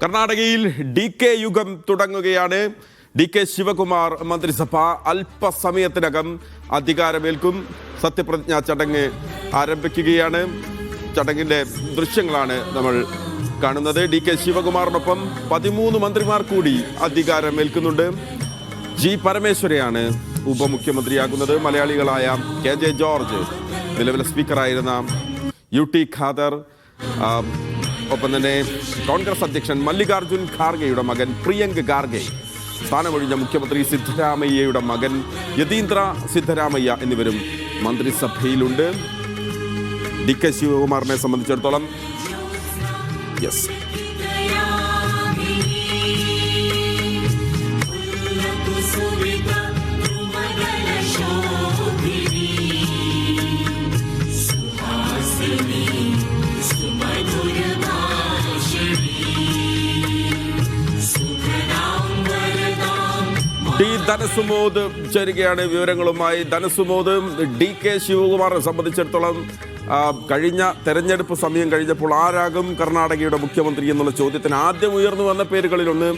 കർണാടകയിൽ DK യുഗം തുടങ്ങുകയാണ്. DK ശിവകുമാർ മന്ത്രിസഭ അല്പസമയത്തിനകം അധികാരമേൽക്കും. സത്യപ്രതിജ്ഞാ ചടങ്ങ് ആരംഭിക്കുകയാണ്. ചടങ്ങിന്റെ ദൃശ്യങ്ങളാണ് നമ്മൾ കാണുന്നത്. DK ശിവകുമാറിനൊപ്പം 13 മന്ത്രിമാർ കൂടി അധികാരമേൽക്കുന്നുണ്ട്. G പരമേശ്വരയാണ് ഉപമുഖ്യമന്ത്രിയാകുന്നത്. മലയാളികളായ KJ ജോർജ്, നിലവിലെ സ്പീക്കറായിരുന്ന UT ഖാദർ, ഒപ്പം തന്നെ കോൺഗ്രസ് അധ്യക്ഷൻ മല്ലികാർജുൻ ഖാർഗെയുടെ മകൻ പ്രിയങ്ക് ഖാർഗെ, സ്ഥാനമൊഴിഞ്ഞ മുഖ്യമന്ത്രി സിദ്ധരാമയ്യയുടെ മകൻ യതീന്ദ്ര സിദ്ധരാമയ്യ എന്നിവരും മന്ത്രിസഭയിലുണ്ട്. DK ശിവകുമാറിനെ സംബന്ധിച്ചിടത്തോളം ധനസുമോദ് ചേരുകയാണ് വിവരങ്ങളുമായി. ധനസുമോദ്, DK ശിവകുമാറിനെ സംബന്ധിച്ചിടത്തോളം കഴിഞ്ഞ തെരഞ്ഞെടുപ്പ് സമയം കഴിഞ്ഞപ്പോൾ ആരാകും കർണാടകയുടെ മുഖ്യമന്ത്രി എന്നുള്ള ചോദ്യത്തിന് ആദ്യം ഉയർന്നു വന്ന പേരുകളിലൊന്ന്